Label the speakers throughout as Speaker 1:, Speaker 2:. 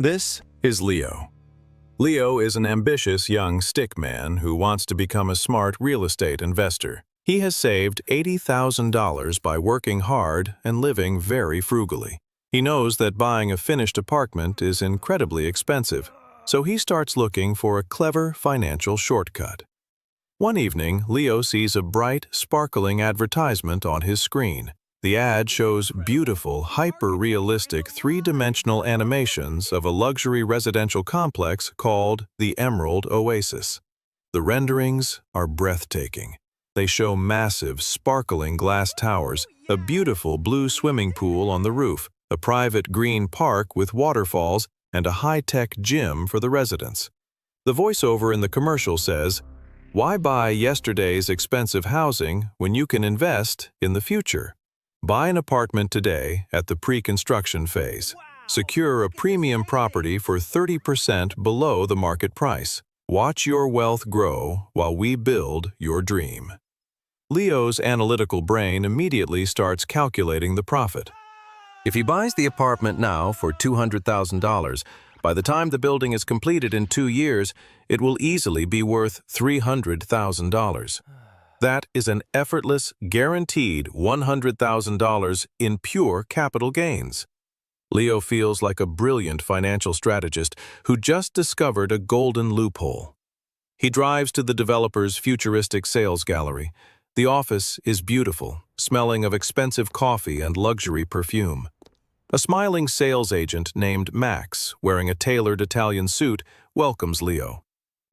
Speaker 1: This is Leo. Leo is an ambitious young stick man who wants to become a smart real estate investor. He has saved $80,000 by working hard and living very frugally. He knows that buying a finished apartment is incredibly expensive, so he starts looking for a clever financial shortcut. One evening, Leo sees a bright, sparkling advertisement on his screen. The ad shows beautiful, hyper-realistic three-dimensional animations of a luxury residential complex called the Emerald Oasis. The renderings are breathtaking. They show massive, sparkling glass towers, a beautiful blue swimming pool on the roof, a private green park with waterfalls, and a high-tech gym for the residents. The voiceover in the commercial says, "Why buy yesterday's expensive housing when you can invest in the future? Buy an apartment today at the pre-construction phase. Secure a premium property for 30% below the market price. Watch your wealth grow while we build your dream." Leo's analytical brain immediately starts calculating the profit.
Speaker 2: If he buys the apartment now for $200,000, by the time the building is completed in 2 years, it will easily be worth $300,000. That is an effortless, guaranteed $100,000 in pure capital gains. Leo feels like a brilliant financial strategist who just discovered a golden loophole. He drives to the developer's futuristic sales gallery. The office is beautiful, smelling of expensive coffee and luxury perfume. A smiling sales agent named Max, wearing a tailored Italian suit, welcomes Leo.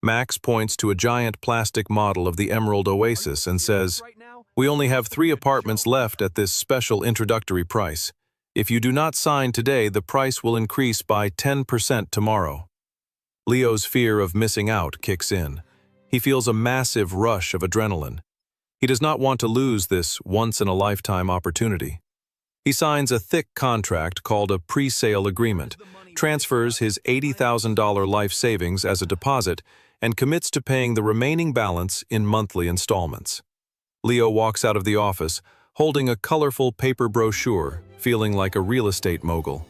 Speaker 2: Max points to a giant plastic model of the Emerald Oasis and says, "We only have 3 apartments left at this special introductory price. If you do not sign today, the price will increase by 10% tomorrow." Leo's fear of missing out kicks in. He feels a massive rush of adrenaline. He does not want to lose this once-in-a-lifetime opportunity. He signs a thick contract called a pre-sale agreement, transfers his $80,000 life savings as a deposit, and commits to paying the remaining balance in monthly installments. Leo walks out of the office, holding a colorful paper brochure, feeling like a real estate mogul.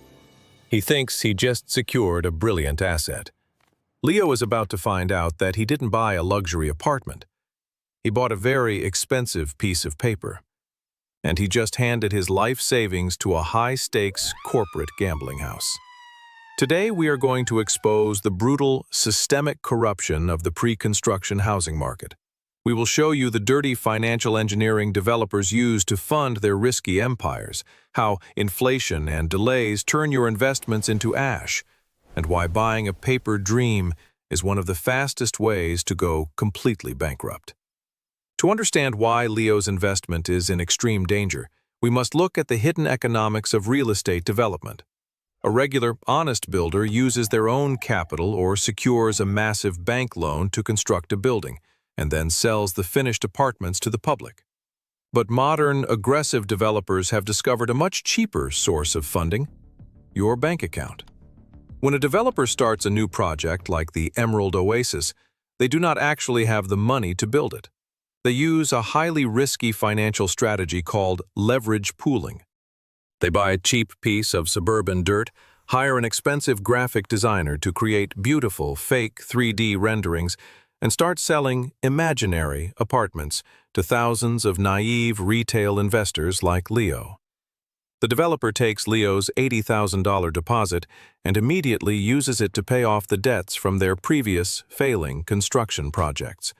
Speaker 2: He thinks he just secured a brilliant asset. Leo is about to find out that he didn't buy a luxury apartment. He bought a very expensive piece of paper. And he just handed his life savings to a high-stakes corporate gambling house. Today, we are going to expose the brutal, systemic corruption of the pre-construction housing market. We will show you the dirty financial engineering developers use to fund their risky empires, how inflation and delays turn your investments into ash, and why buying a paper dream is one of the fastest ways to go completely bankrupt. To understand why Leo's investment is in extreme danger, we must look at the hidden economics of real estate development. A regular, honest builder uses their own capital or secures a massive bank loan to construct a building, and then sells the finished apartments to the public. But modern, aggressive developers have discovered a much cheaper source of funding: your bank account. When a developer starts a new project like the Emerald Oasis, they do not actually have the money to build it. They use a highly risky financial strategy called leverage pooling. They buy a cheap piece of suburban dirt, hire an expensive graphic designer to create beautiful, fake 3D renderings, and start selling imaginary apartments to thousands of naive retail investors like Leo. The developer takes Leo's $80,000 deposit and immediately uses it to pay off the debts from their previous failing construction projects.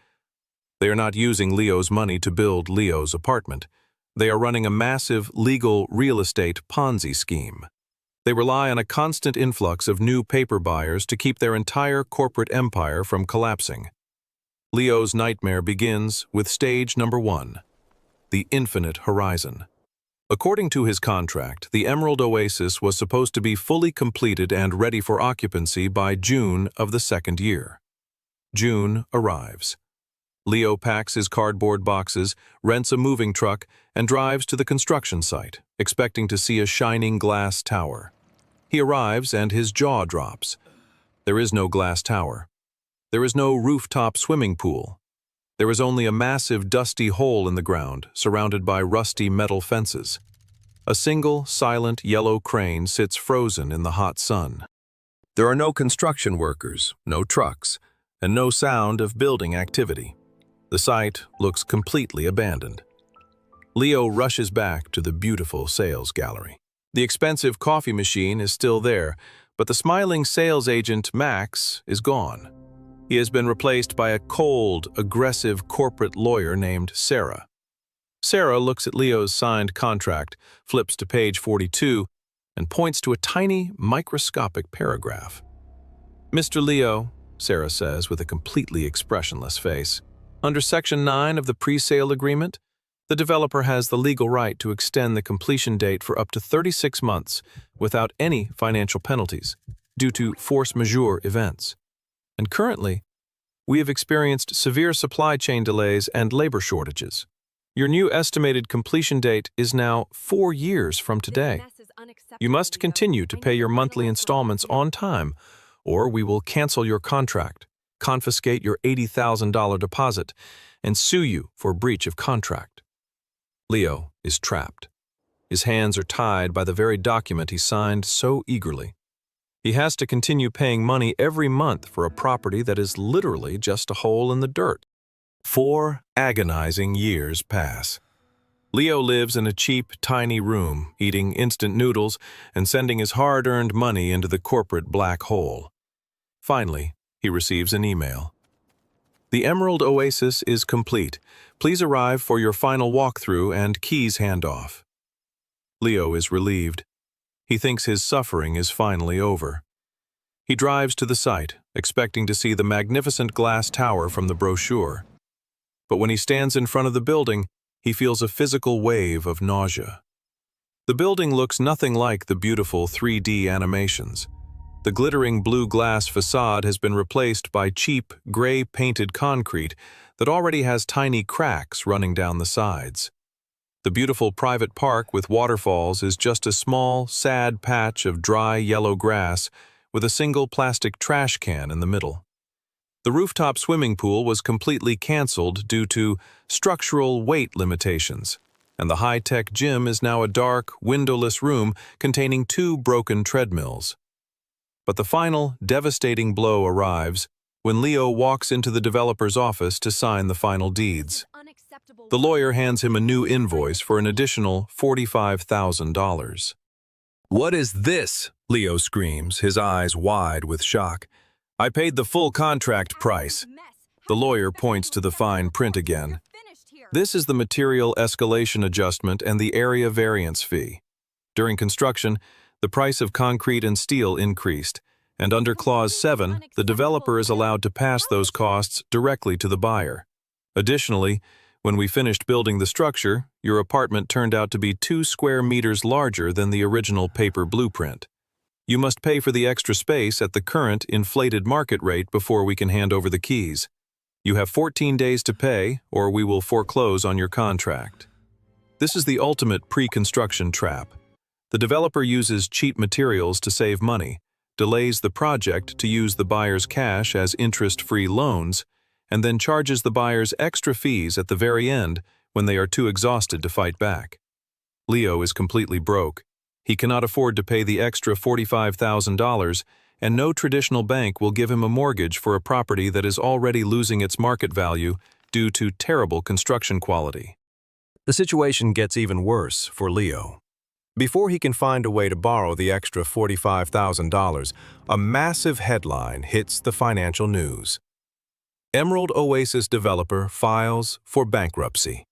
Speaker 2: They are not using Leo's money to build Leo's apartment. They are running a massive, legal real estate Ponzi scheme. They rely on a constant influx of new paper buyers to keep their entire corporate empire from collapsing. Leo's nightmare begins with stage number 1, the infinite horizon. According to his contract, the Emerald Oasis was supposed to be fully completed and ready for occupancy by June of the second year. June arrives. Leo packs his cardboard boxes, rents a moving truck, and drives to the construction site, expecting to see a shining glass tower. He arrives and his jaw drops. There is no glass tower. There is no rooftop swimming pool. There is only a massive dusty hole in the ground, surrounded by rusty metal fences. A single, silent yellow crane sits frozen in the hot sun. There are no construction workers, no trucks, and no sound of building activity. The site looks completely abandoned. Leo rushes back to the beautiful sales gallery. The expensive coffee machine is still there, but the smiling sales agent, Max, is gone. He has been replaced by a cold, aggressive corporate lawyer named Sarah. Sarah looks at Leo's signed contract, flips to page 42, and points to a tiny, microscopic paragraph. "Mr. Leo," Sarah says with a completely expressionless face, "under Section 9 of the pre-sale agreement, the developer has the legal right to extend the completion date for up to 36 months without any financial penalties due to force majeure events. And currently, we have experienced severe supply chain delays and labor shortages. Your new estimated completion date is now 4 years from today. You must continue to pay your monthly installments on time, or we will cancel your contract, confiscate your $80,000 deposit, and sue you for breach of contract." Leo is trapped. His hands are tied by the very document he signed so eagerly. He has to continue paying money every month for a property that is literally just a hole in the dirt. 4 agonizing years pass. Leo lives in a cheap, tiny room, eating instant noodles and sending his hard-earned money into the corporate black hole. Finally, he receives an email. "The Emerald Oasis is complete. Please arrive for your final walkthrough and keys handoff." Leo is relieved. He thinks his suffering is finally over. He drives to the site, expecting to see the magnificent glass tower from the brochure. But when he stands in front of the building, he feels a physical wave of nausea. The building looks nothing like the beautiful 3D animations. The glittering blue glass facade has been replaced by cheap, gray-painted concrete that already has tiny cracks running down the sides. The beautiful private park with waterfalls is just a small, sad patch of dry yellow grass with a single plastic trash can in the middle. The rooftop swimming pool was completely canceled due to structural weight limitations, and the high-tech gym is now a dark, windowless room containing 2 broken treadmills. But the final, devastating blow arrives when Leo walks into the developer's office to sign the final deeds. The lawyer hands him a new invoice for an additional $45,000. "What is this?" Leo screams, his eyes wide with shock. "I paid the full contract price." The lawyer points to the fine print again. "This is the material escalation adjustment and the area variance fee. During construction, the price of concrete and steel increased, and under Clause 7, the developer is allowed to pass those costs directly to the buyer. Additionally, when we finished building the structure, your apartment turned out to be 2 square meters larger than the original paper blueprint. You must pay for the extra space at the current inflated market rate before we can hand over the keys. You have 14 days to pay, or we will foreclose on your contract." This is the ultimate pre-construction trap. The developer uses cheap materials to save money, delays the project to use the buyer's cash as interest-free loans, and then charges the buyers extra fees at the very end when they are too exhausted to fight back. Leo is completely broke. He cannot afford to pay the extra $45,000, and no traditional bank will give him a mortgage for a property that is already losing its market value due to terrible construction quality. The situation gets even worse for Leo. Before he can find a way to borrow the extra $45,000, a massive headline hits the financial news. Emerald Oasis developer files for bankruptcy.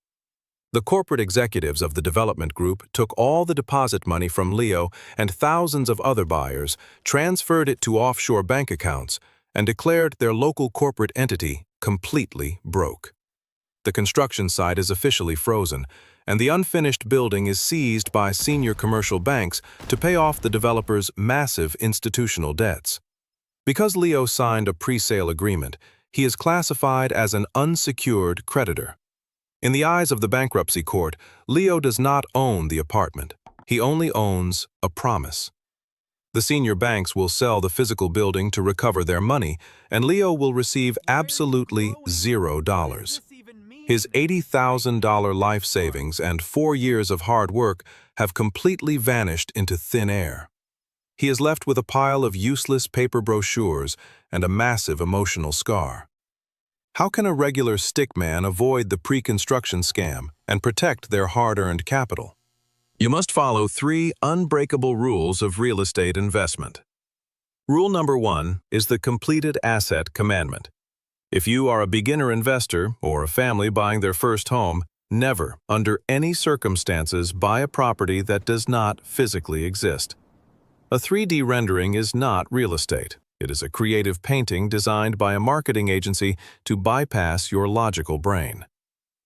Speaker 2: The corporate executives of the development group took all the deposit money from Leo and thousands of other buyers, transferred it to offshore bank accounts, and declared their local corporate entity completely broke. The construction site is officially frozen, and the unfinished building is seized by senior commercial banks to pay off the developer's massive institutional debts. Because Leo signed a pre-sale agreement, he is classified as an unsecured creditor. In the eyes of the bankruptcy court, Leo does not own the apartment. He only owns a promise. The senior banks will sell the physical building to recover their money, and Leo will receive absolutely $0. His $80,000 life savings and 4 years of hard work have completely vanished into thin air. He is left with a pile of useless paper brochures and a massive emotional scar. How can a regular stickman avoid the pre-construction scam and protect their hard-earned capital? You must follow 3 unbreakable rules of real estate investment. Rule number 1 is the completed asset commandment. If you are a beginner investor or a family buying their first home, never, under any circumstances, buy a property that does not physically exist. A 3D rendering is not real estate. It is a creative painting designed by a marketing agency to bypass your logical brain.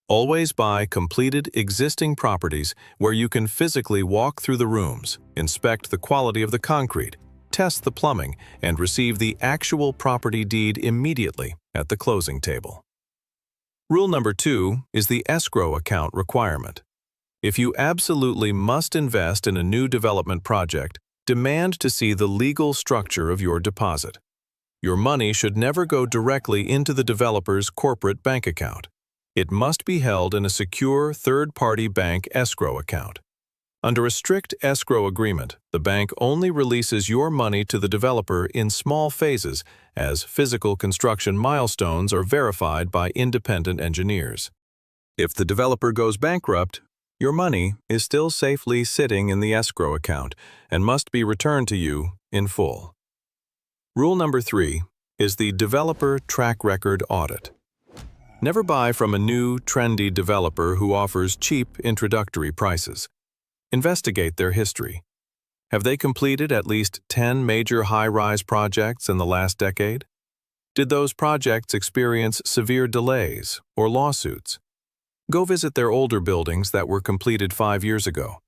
Speaker 2: Always buy completed existing properties where you can physically walk through the rooms, inspect the quality of the concrete, test the plumbing, and receive the actual property deed immediately at the closing table. Rule number 2 is the escrow account requirement. If you absolutely must invest in a new development project, demand to see the legal structure of your deposit. Your money should never go directly into the developer's corporate bank account. It must be held in a secure third-party bank escrow account. Under a strict escrow agreement, the bank only releases your money to the developer in small phases as physical construction milestones are verified by independent engineers. If the developer goes bankrupt, your money is still safely sitting in the escrow account and must be returned to you in full. Rule number 3 is the developer track record audit. Never buy from a new, trendy developer who offers cheap introductory prices. Investigate their history. Have they completed at least 10 major high-rise projects in the last decade? Did those projects experience severe delays or lawsuits? Go visit their older buildings that were completed 5 years ago.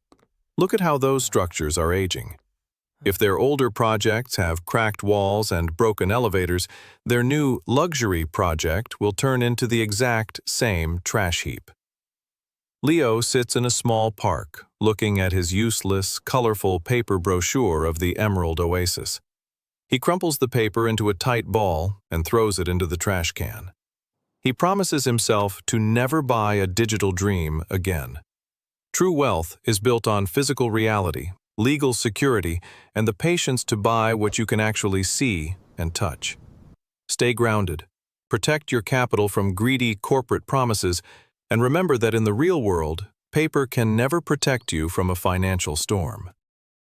Speaker 2: Look at how those structures are aging. If their older projects have cracked walls and broken elevators, their new luxury project will turn into the exact same trash heap. Leo sits in a small park, looking at his useless, colorful paper brochure of the Emerald Oasis. He crumples the paper into a tight ball and throws it into the trash can. He promises himself to never buy a digital dream again. True wealth is built on physical reality, legal security, and the patience to buy what you can actually see and touch. Stay grounded. Protect your capital from greedy corporate promises, and remember that in the real world, paper can never protect you from a financial storm.